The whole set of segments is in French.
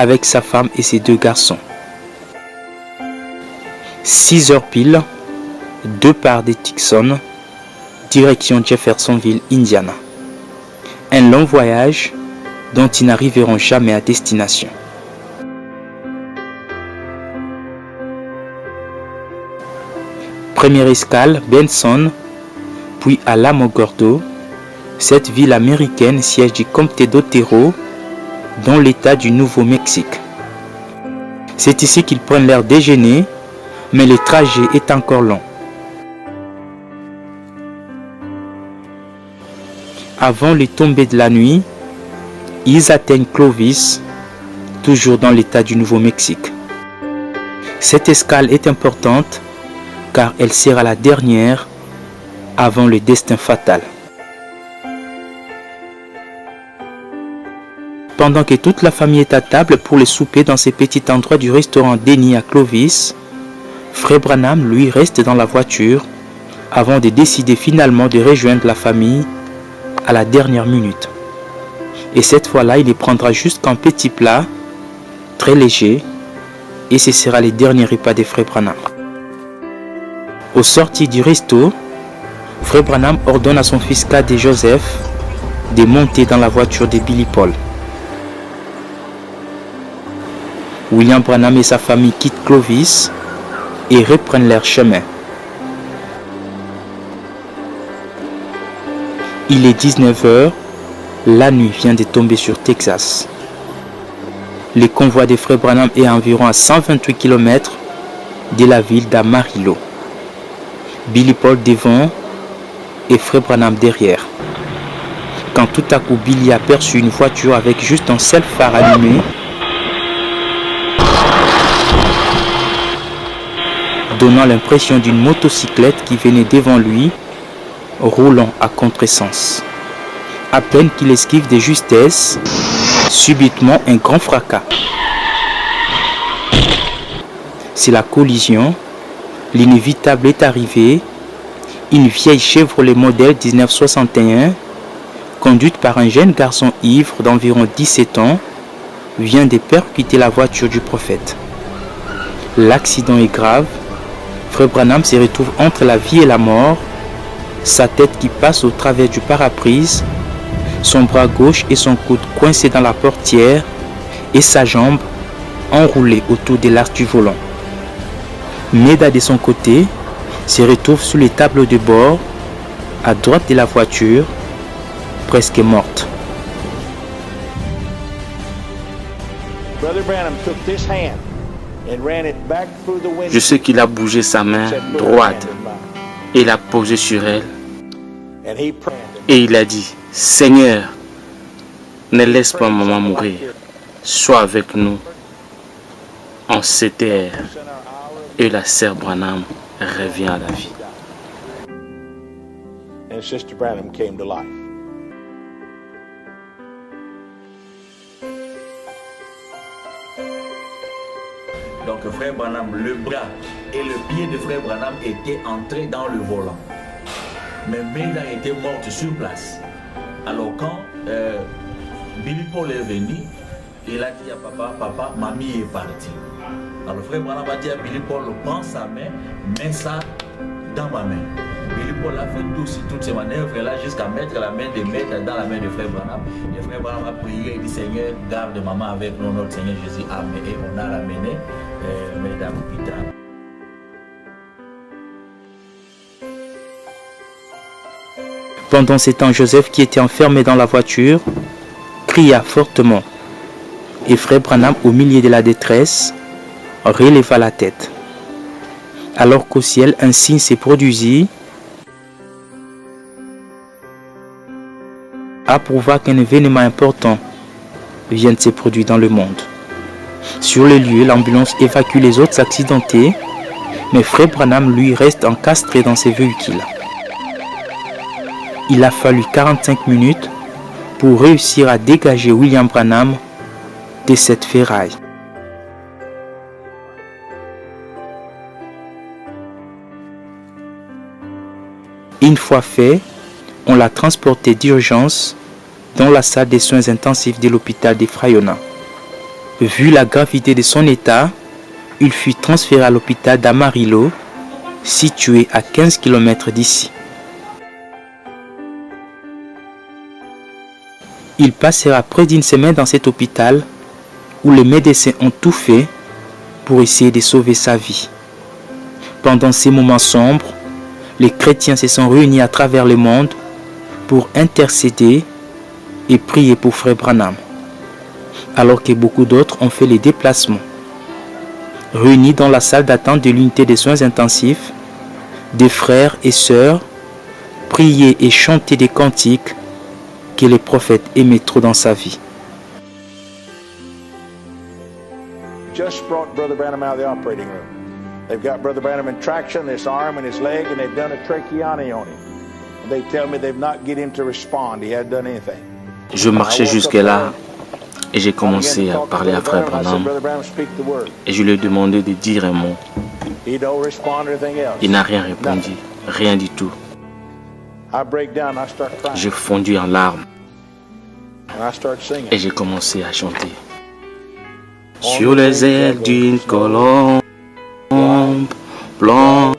avec sa femme et ses 2 garçons. 6 heures pile, départ de Tucson, direction Jeffersonville, Indiana. Un long voyage dont ils n'arriveront jamais à destination. Première escale, Benson, puis Alamogordo, cette ville américaine siège du comté d'Otero, dans l'état du Nouveau-Mexique. C'est ici qu'ils prennent leur déjeuner, mais le trajet est encore long. Avant le tomber de la nuit, ils atteignent Clovis, toujours dans l'état du Nouveau-Mexique. Cette escale est importante car elle sera la dernière avant le destin fatal. Pendant que toute la famille est à table pour le souper dans ce petit endroit du restaurant Denny à Clovis, Frère Branham, lui, reste dans la voiture avant de décider finalement de rejoindre la famille à la dernière minute. Et cette fois-là, il les prendra jusqu'en petit plat, très léger, et ce sera le dernier repas des Frères Branham. Au sortir du resto, Frère Branham ordonne à son fils cadet Joseph de monter dans la voiture de Billy Paul. William Branham et sa famille quittent Clovis et reprennent leur chemin. Il est 19h, la nuit vient de tomber sur Texas. Le convoi des Frères Branham est environ à 128 km de la ville d'Amarillo. Billy Paul devant et Frère Branham derrière. Quand tout à coup Billy aperçut une voiture avec juste un seul phare allumé, donnant l'impression d'une motocyclette qui venait devant lui, roulant à contresens. À peine qu'il esquive de justesse, subitement un grand fracas. C'est la collision. L'inévitable est arrivé. Une vieille Chevrolet modèle 1961, conduite par un jeune garçon ivre d'environ 17 ans, vient de percuter la voiture du prophète. L'accident est grave. Frère Branham se retrouve entre la vie et la mort, sa tête qui passe au travers du pare-brise, son bras gauche et son coude coincés dans la portière et sa jambe enroulée autour de l'arche du volant. Meda de son côté se retrouve sous les tableaux de bord, à droite de la voiture, presque morte. Je sais qu'il a bougé sa main droite et l'a posée sur elle. Et il a dit, Seigneur, ne laisse pas maman mourir. Sois avec nous en cette ère. Et la sœur Branham revient à la vie. And Sister Branham came to life. Donc Frère Branham, le bras et le pied de Frère Branham étaient entrés dans le volant. Mais Meda était morte sur place. Alors quand Billy Paul est venu, il a dit à papa, mamie est partie. Alors Frère Branham a dit à Billy Paul, prends sa main, mets ça dans ma main. Billy Paul a fait toutes ces manœuvres-là jusqu'à mettre la main de Meda dans la main de Frère Branham. Et Frère Branham a prié et dit, Seigneur, garde maman avec nous, notre Seigneur Jésus. Amen. Et on a ramené Meda à l'hôpital. Pendant ce temps, Joseph, qui était enfermé dans la voiture, cria fortement. Et Frère Branham, au milieu de la détresse, releva la tête. Alors qu'au ciel, un signe s'est produisit, approuva qu'un événement important vient de se produire dans le monde. Sur le lieu, l'ambulance évacue les autres accidentés, mais Frère Branham, lui, reste encastré dans ses véhicules. Il a fallu 45 minutes pour réussir à dégager William Branham de cette ferraille. Une fois fait, on l'a transporté d'urgence dans la salle des soins intensifs de l'hôpital de Frayona. Vu la gravité de son état, il fut transféré à l'hôpital d'Amarillo, situé à 15 km d'ici. Il passera près d'une semaine dans cet hôpital où les médecins ont tout fait pour essayer de sauver sa vie. Pendant ces moments sombres, les chrétiens se sont réunis à travers le monde pour intercéder et prier pour Frère Branham, alors que beaucoup d'autres ont fait les déplacements. Réunis dans la salle d'attente de l'unité des soins intensifs, des frères et sœurs priaient et chantaient des cantiques que le prophète aimait trop dans sa vie. Just brought Brother Branham out of the operating room. They've got Brother Branham in traction, this arm and his leg, and they've done a tracheotomy on him. And they tell me they've not get him to respond. He hadn't done anything. Je marchais jusque-là et j'ai commencé à parler à Frère Branham et je lui ai demandé de dire un mot. Il n'a rien répondu, rien du tout. J'ai fondu en larmes et j'ai commencé à chanter. Sur les ailes d'une colombe blanche,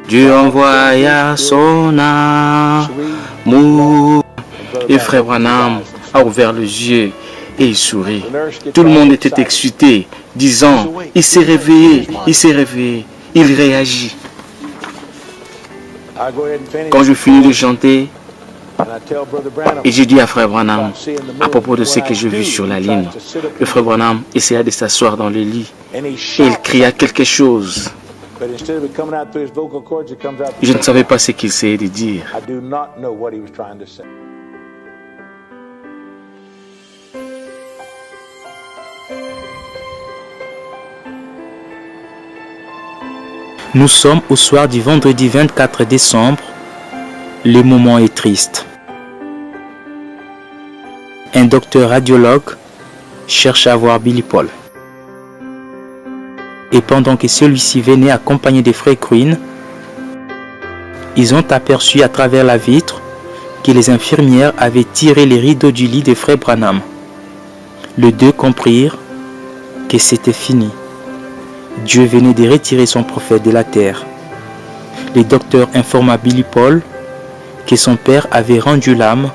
Dieu envoya son amour. Et Frère Branham a ouvert les yeux et il sourit. Tout le monde était excité, disant, il s'est réveillé, il réagit. Quand je finis de chanter, et j'ai dit à Frère Branham, à propos de ce que j'ai vu sur la ligne, le Frère Branham essaya de s'asseoir dans le lit et il cria quelque chose. Je ne savais pas ce qu'il essayait de dire. Nous sommes au soir du vendredi 24 décembre. Le moment est triste. Un docteur radiologue cherche à voir Billy Paul. Et pendant que celui-ci venait accompagné des frères Queen, ils ont aperçu à travers la vitre que les infirmières avaient tiré les rideaux du lit des frères Branham. Les deux comprirent que c'était fini. Dieu venait de retirer son prophète de la terre. Le docteur informa Billy Paul que son père avait rendu l'âme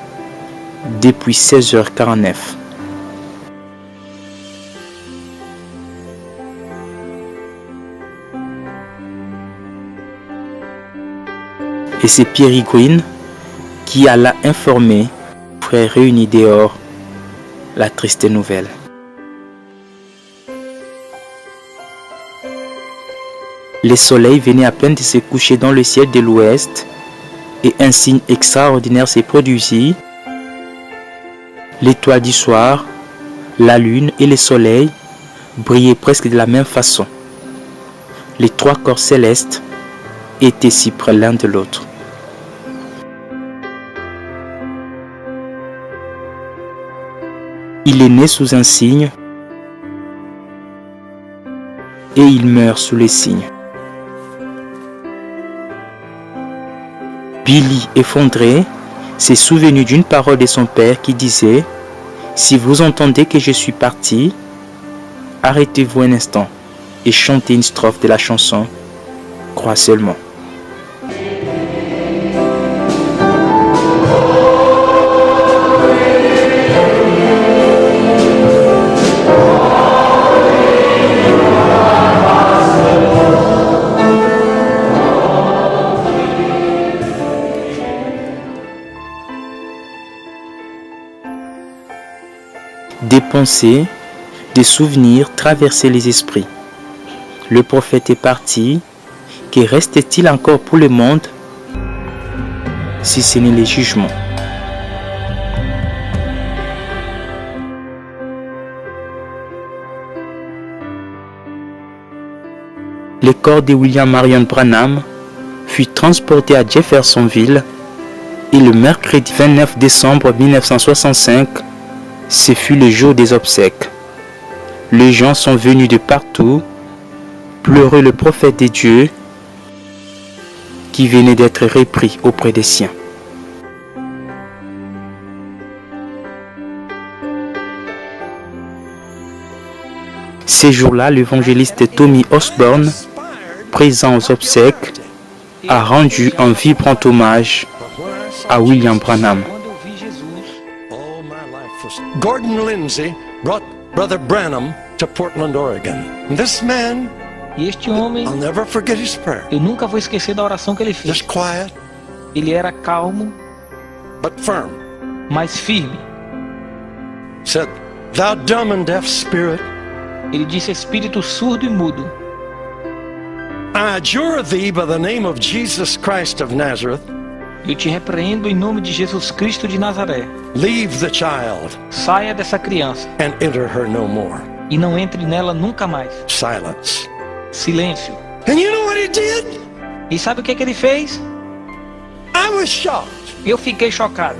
depuis 16h49. Et c'est Pierre Green qui alla informer les frères réunis dehors la triste nouvelle. Le soleil venait à peine de se coucher dans le ciel de l'ouest et un signe extraordinaire s'est produit. L'étoile du soir, la lune et le soleil brillaient presque de la même façon. Les trois corps célestes étaient si près l'un de l'autre. Il est né sous un signe et il meurt sous les signes. Billy, effondré, s'est souvenu d'une parole de son père qui disait « Si vous entendez que je suis parti, arrêtez-vous un instant et chantez une strophe de la chanson « Crois seulement ». Des pensées, des souvenirs traversaient les esprits. Le prophète est parti. Que reste-t-il encore pour le monde si ce n'est les jugements? Le corps de William Marion Branham fut transporté à Jeffersonville et le mercredi 29 décembre 1965, ce fut le jour des obsèques. Les gens sont venus de partout pleurer le prophète de Dieu qui venait d'être repris auprès des siens. Ces jours-là, l'évangéliste Tommy Osborne, présent aux obsèques, a rendu un vibrant hommage à William Branham. Gordon Lindsay brought Brother Branham to Portland, Oregon. This man, E este homem, I'll never forget his prayer. eu nunca vou esquecer da oração que ele fez. Just quiet, Ele era calmo, but firm. mas firme. Said, "Thou dumb and deaf spirit, Ele disse: espírito surdo e mudo, I adjure thee by the name of Jesus Christ of Nazareth, eu te repreendo em nome de Jesus Cristo de Nazaré. leave the child Saia dessa criança and enter her no more." e não entre nela nunca mais. Silence. Silêncio. And you know what he did? E sabe o que ele fez? I was shocked. Eu fiquei chocado.